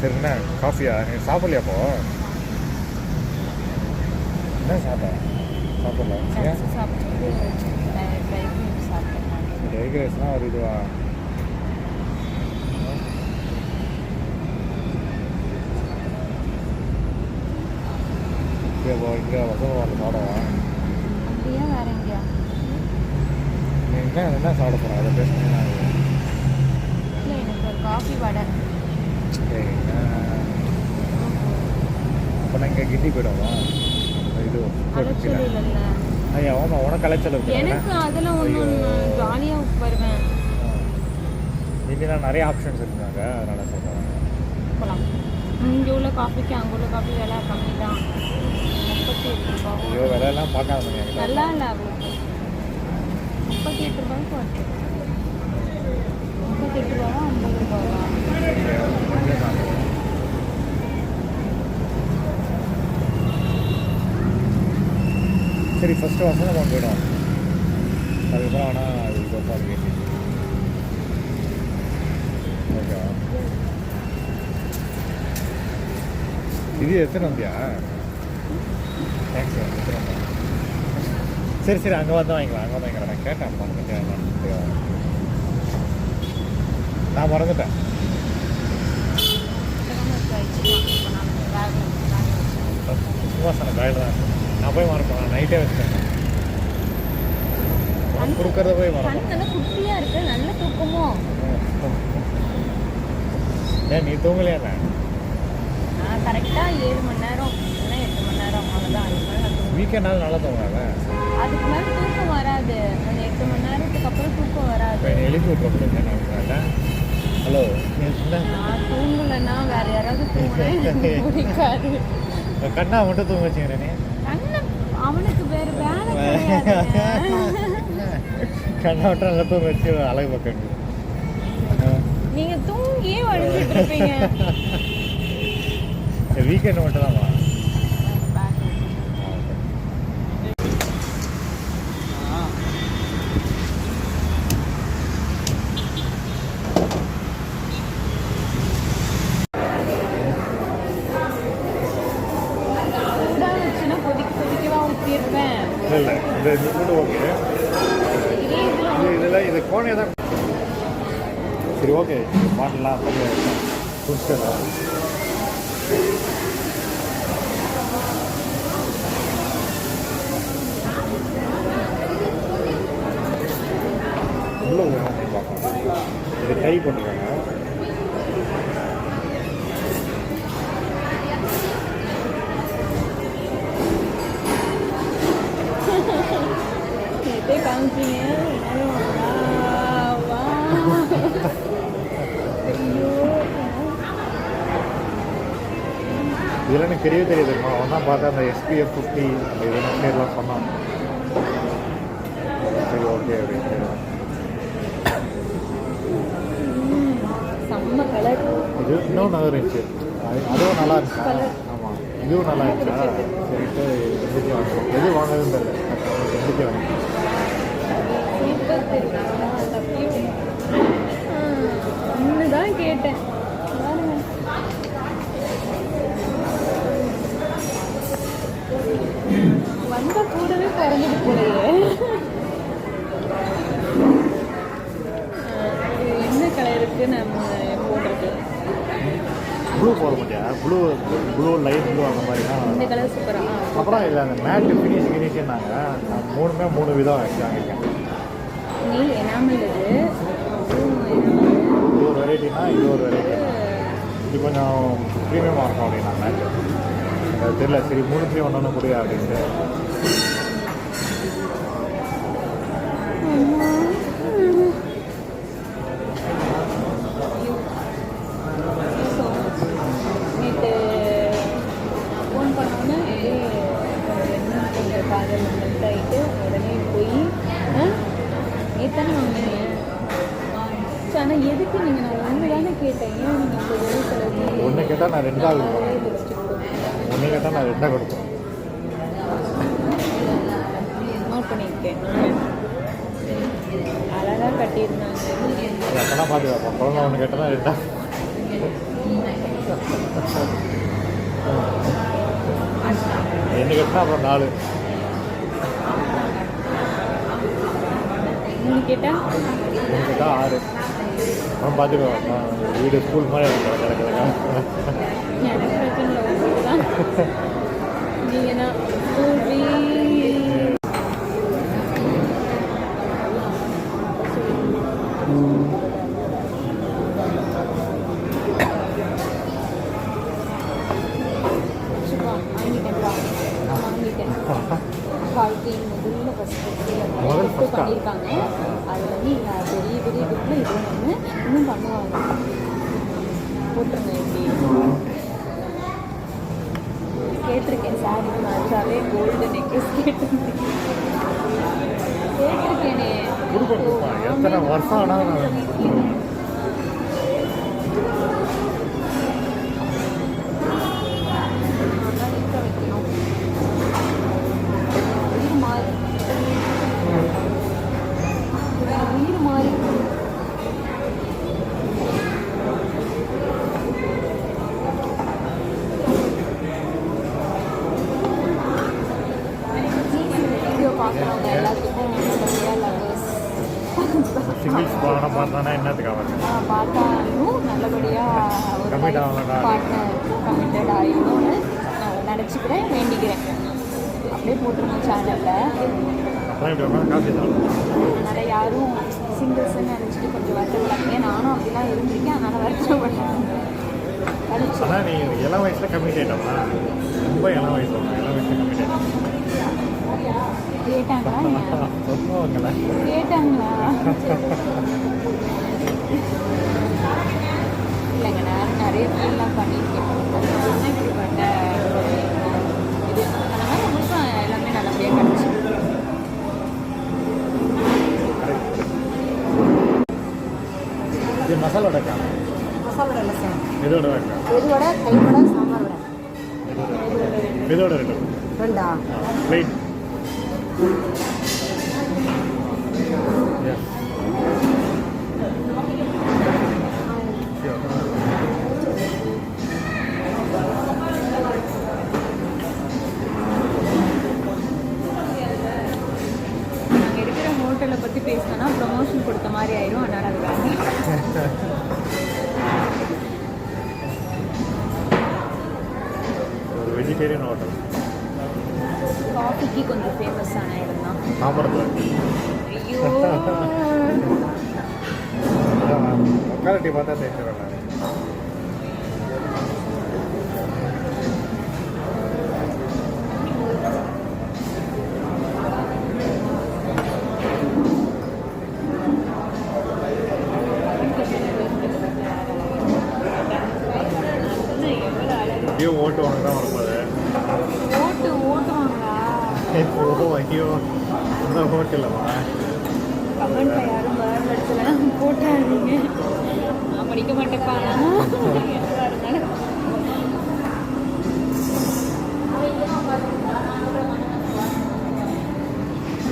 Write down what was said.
சரி என்ன காஃபியா நீங்கள் சாப்பிட்லையாப்போ என்ன சாப்பிடல ஏன் எக் ரைஸ்னால் ஒரு இதுவா இங்கே வசதி சாப்பிடவா அப்படியா வேற எங்கேயா என்ன சாப்பிட போகிறோம் அதை பேசுனீங்கன்னா இல்லை எனக்கு ஒரு காஃபி வடை சரிங்க அப்போ நான் இங்கே கிண்டி போயிடுவோம் இது அலைச்சல் இல்லைல்ல ஐயா ஆமாம் உனக்கு அலைச்சல் இருக்கு எனக்கு அதில் ஒன்றும் ஜாலியாக வருவேன் இங்கெல்லாம் நிறைய ஆப்ஷன்ஸ் இருக்குங்க அதனால் சொல்கிறேன் போகலாம் இங்கே உள்ள காஃபிக்கு அங்கே உள்ள காஃபி விலை கம்மி தான் 38 ரூபா ஐயோ விலையெல்லாம் பார்க்காதீங்க நல்லா இல்லை அவளுக்கு 38 ரூபாய்க்கு வருது 38 ரூபாவா 50 ரூபாவா சரி ஃபஸ்ட்டு வசனம் நம்ம போயிடும் அதுக்கப்புறம் ஆனால் அது கோப்பாடு கேட்டு ஓகேவா இது எத்தனை வந்தியா தேங்க்ஸ் எத்தனை சரி சரி அங்கே வந்து வாங்கிக்கலாம் அங்கே வந்து வாங்கிக்கலாம் நான் கேட்டேன் மறந்துட்டேன் நான் மறந்துட்டேன் சும்மா சொன்ன காயில் தான் நான் போய் மறப்பேன் நான் நைட்டே வச்சுட்டேன் கொடுக்கறத போய் மறப்பேன் நல்லா குட்டியாக இருக்கு நல்ல தூக்கமோ ஏன் நீ தூங்கலையா நான் கரெக்டாக 7 மணி நேரம் இல்லைன்னா 8 மணி நேரம் அவ்வளோதான் அதுக்கு மேலே நான் வீக்கெண்டாலும் நல்லா தூங்கல அதுக்கு மேலே தூக்கம் வராது அந்த 8 மணி நேரத்துக்கு அப்புறம் தூக்கம் வராது இப்போ எழுப்பி விட்றப்போ நான் ஹலோ நான் தூங்கலைன்னா வேற யாராவது தூங்கினா எனக்கு பிடிக்காது கண்ணா மட்டும் தூங்க வச்சுக்கிறேன் நீ கண்ணை அவனுக்கு வேற வேலை கிடையாது கண்ணா மட்டும் நல்லா தூங்க வச்சு அழகு பக்கம் நீங்க தூங்கியே வழிஞ்சிட்டு இருப்பீங்க வீக்கெண்டு மட்டும் தான்மா இல்லை இந்த இது கூட ஓகே இதில் இது கோணையை தான் சரி ஓகே மாட்டலாம் குடிச்சிடலாம் உள்ள பார்க்கலாம் இது கை போட்டுருக்காங்க காமிச்சிங்க இதெல்லாம் எனக்கு தெரியவே தெரியாதுமா அவன் தான் பார்த்தா அந்த SPF 50 அந்த இதெல்லாம் பேர்லாம் சொன்னான் சரி ஓகே அப்படின்னு செம்ம கலர் இது இன்னும் நல்லா இருந்துச்சு அதுவும் நல்லா இருந்துச்சா ஆமாம் இதுவும் நல்லா இருந்துச்சா சரிட்டு எந்திரிச்சு வாங்க எது வாங்குறதுன்னு தெரியல எந்திரிச்சு வாங்க ஒன்றுதான் கேட்டேன் வந்த கூடவே குறைஞ்சிட்டு போலையே என்ன கலருக்கு நம்ம போடுறது ப்ளூ போட மாட்டியா ப்ளூ லைட் ப்ளூ அந்த மாதிரி தான் இந்த கலர் சூப்பராக அப்புறம் இல்லை அந்த மேட்டு ஃபினிஷிங்னாங்க நான் 3 விதம் வாங்கியிருக்கேன் நீ எனாமல் இது ஒரு வெரைட்டினா இது ஒரு வெரைட்டினா இது கொஞ்சம் ப்ரீமியமாக இருக்கும் அப்படின்னா மேட்டு அது தெரியல சரி 3 ஒன்று முடியா அப்படின்ட்டு நேற்று ஃபோன் பண்ணோன்னே என்ன கொஞ்சம் காதல் மெல்ட் ஆகிட்டு உடனே போய் நேத்தானே வாங்கினீங்க ஆனால் எதுக்கு நீங்கள் நான் ஒன்று தானே கேட்டேன் ஏன் நீங்கள் இப்போ ஒரே கலர் ஒன்று கேட்டால் நான் 2 ஒன்று கேட்டால் நான் 2 கொடுப்பேன் நோட் பண்ணியிருக்கேன் அழகாக கட்டியிருந்தாங்க அப்போனா பார்த்துக்கலாம் குழந்தை ஒன்று கேட்டால் 2 ரெண்டு கட்டினா அப்புறம் 4 3 கேட்டா 3 கட்டா 6 அப்புறம் பார்த்துக்கோ வீடு ஸ்கூல் மாதிரி கிடக்குதுக்கா. எனக்கு பிரச்சனை இல்லை உங்களுக்கு தான் நீங்கள் தான் வாங்கிட்டேன் வாழ்க்கை முதல்ல ஃபஸ்ட்டு பண்ணியிருக்காங்க. அது வந்து பெரிய பெரிய கிஃப்டில் இது ஒன்று இன்னும் பண்ணுவாங்க. போட்டுருங்க எப்படி கேட்டிருக்கேன். சாரி மேட்சாவே கோல்டு நெக்லஸ் கேட்டிருக்கேனே. எத்தனை வருஷம் ஆனாலும் உயிர் மாறி வீடியோ பார்க்குறவங்க எல்லாத்துக்கும் லவர்ஸ் சிங்கிள்ஸ் படம் பார்த்தானா என்னத்துக்கு ஆகும்? பார்த்தாலும் நல்லபடியாக ஒரு பார்ட்னர் கமிட்டட் ஆகிடணும்னு நான் நினச்சிக்கிறேன், வேண்டிக்கிறேன். அப்படியே போட்டுருங்க சேனலில். அதனால் யாரும் சிங்கிள்ஸ்ன்னு நினச்சிட்டு கொஞ்சம் வருத்தப்படாதீங்க. நானும் அப்படிலாம் இருந்திருக்கேன், அதனால் வருத்தப்பட்டேன். ஆனால் நீ இளம் வயசில் கம்மிட் ஆகிட்டோம்னா ரொம்ப இளம் வயசில் கம்மிட் ஆகிட்டோம். கேட்டாங்களா சொல்லுவாங்களா? கேட்டாங்களா? இல்லைங்க, நான் நிறைய ஃபீல்லாம் பண்ணியிருக்கேன். இப்படிப்பட்ட இது அதனால் நம்மளுக்கும் எல்லாமே நல்லபடியாக கிடச்சி. இது மசாலா வடைக்கா? மசாலா வடை இல்லை சார். எதோட வைக்கா? எதுவோட கைவடை சாம்பார் வடை. எதோட 2 பிளேட். நாங்கள் இருக்கிற ஹோட்டலை பற்றி பேசினோன்னா ப்ரொமோஷன் கொடுத்த மாதிரி ஆயிரும். அதனால் அது வேண்டாம். ஒரு வெஜிடேரியன் ஹோட்டல். காஃபிக்கு கொஞ்சம் ஃபேமஸான இடம் தான். சாப்பிட்றது ஐயோ லொக்காலிட்டி பார்த்தா தெரிஞ்சிடல. ஐயோ ஓட்டு வாங்க தான் வரும்போது ஓட்டுவாங்களா? ஐயோ அந்த ஹோட்டலவா? கமெண்ட்டில் யாரும் வேர்ட் அடிச்சலாம் போட்டாதீங்க. நான் படிக்க மாட்டேப்பா.